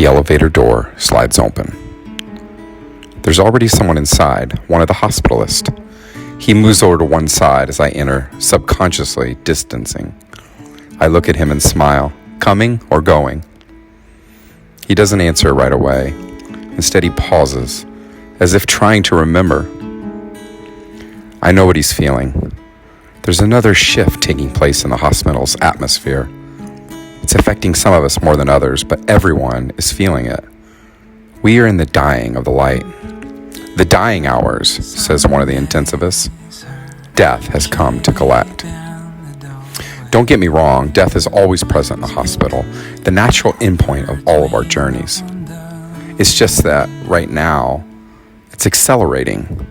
The elevator door slides open. There's already someone inside, one of the hospitalists. He moves over to one side as I enter, subconsciously distancing. I look at him and smile. Coming or going? He doesn't answer right away. Instead, he pauses, as if trying to remember. I know what he's feeling. There's another shift taking place in the hospital's atmosphere. It's affecting some of us more than others, but everyone is feeling it. We are in the dying of the light. The dying hours, says one of the intensivists. Death has come to collect. Don't get me wrong, death is always present in the hospital, the natural endpoint of all of our journeys. It's just that right now, it's accelerating.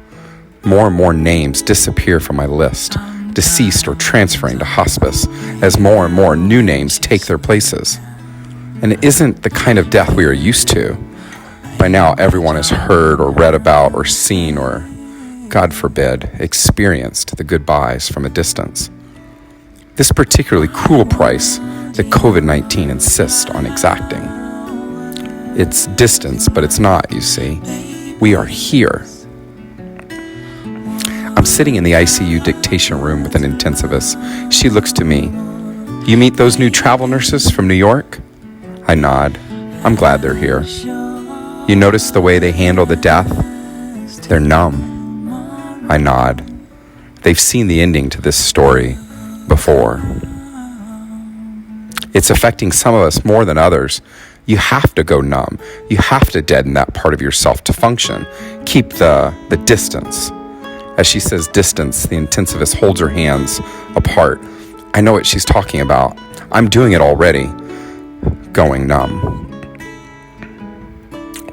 More and more names disappear from my list, deceased or transferring to hospice, as more and more new names take their places. And it isn't the kind of death we are used to. By now, everyone has heard or read about or seen or, God forbid, experienced the goodbyes from a distance. This particularly cruel price that COVID-19 insists on exacting. It's distance, but it's not, you see. We are here. I'm sitting in the ICU dictation room with an intensivist. She looks to me. You meet those new travel nurses from New York? I nod. I'm glad they're here. You notice the way they handle the death? They're numb. I nod. They've seen the ending to this story before. It's affecting some of us more than others. You have to go numb. You have to deaden that part of yourself to function. Keep the distance. As she says distance, the intensivist holds her hands apart. I know what she's talking about. I'm doing it already. Going numb.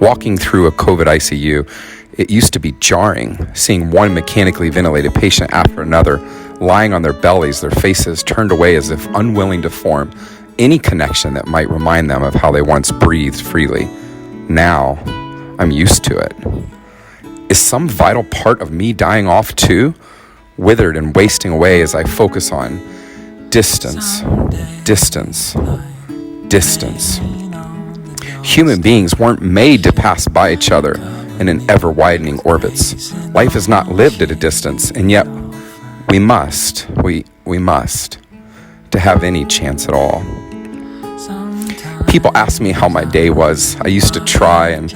Walking through a COVID ICU, it used to be jarring, seeing one mechanically ventilated patient after another lying on their bellies, their faces turned away as if unwilling to form any connection that might remind them of how they once breathed freely. Now, I'm used to it. Is some vital part of me dying off too? Withered and wasting away as I focus on distance, distance, distance. Human beings weren't made to pass by each other in an ever-widening orbits. Life is not lived at a distance, and yet we must, to have any chance at all. People ask me how my day was. I used to try and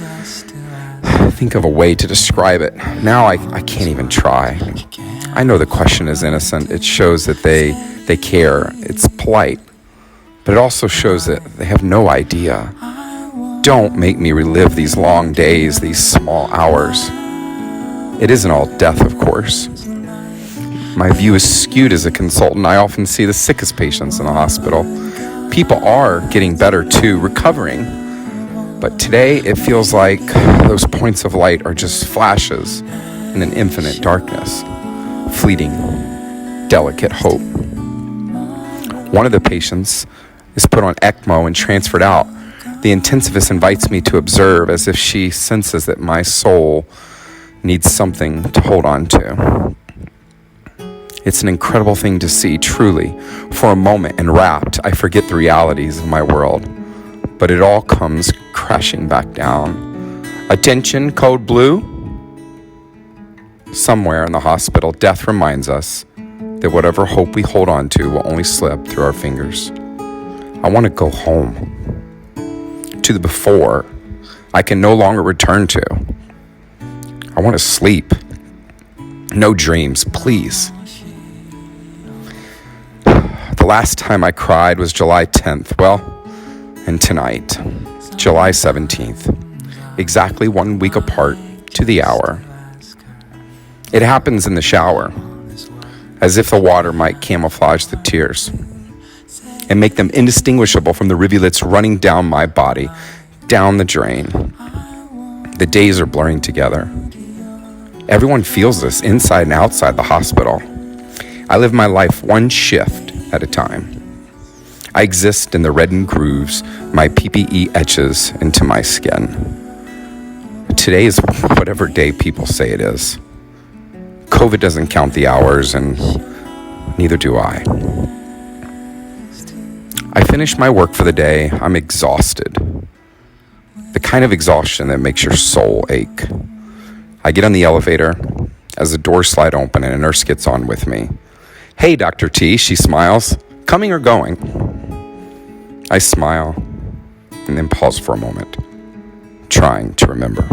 think of a way to describe it. Now I can't even try. I know the question is innocent. It shows that they care. It's polite. But it also shows that they have no idea. Don't make me relive these long days, these small hours. It isn't all death, of course. My view is skewed as a consultant. I often see the sickest patients in the hospital. People are getting better too, recovering. But today it feels like those points of light are just flashes in an infinite darkness. Fleeting, delicate hope. One of the patients is put on ECMO and transferred out. The intensivist invites me to observe as if she senses that my soul needs something to hold on to. It's an incredible thing to see, truly. For a moment, enwrapped, I forget the realities of my world. But it all comes crashing back down. Attention, code blue. Somewhere in the hospital, death reminds us that whatever hope we hold on to will only slip through our fingers. I want to go home. To the before I can no longer return to. I want to sleep. No dreams, please. The last time I cried was July 10th. Well, and tonight, July 17th. Exactly 1 week apart to the hour. It happens in the shower, as if the water might camouflage the tears and make them indistinguishable from the rivulets running down my body, down the drain. The days are blurring together. Everyone feels this inside and outside the hospital. I live my life one shift at a time. I exist in the reddened grooves my PPE etches into my skin. Today is whatever day people say it is. COVID doesn't count the hours, and neither do I. I finished my work for the day. I'm exhausted. The kind of exhaustion that makes your soul ache. I get on the elevator as the doors slide open and a nurse gets on with me. "Hey, Dr. T," she smiles. "Coming or going?" I smile and then pause for a moment, trying to remember.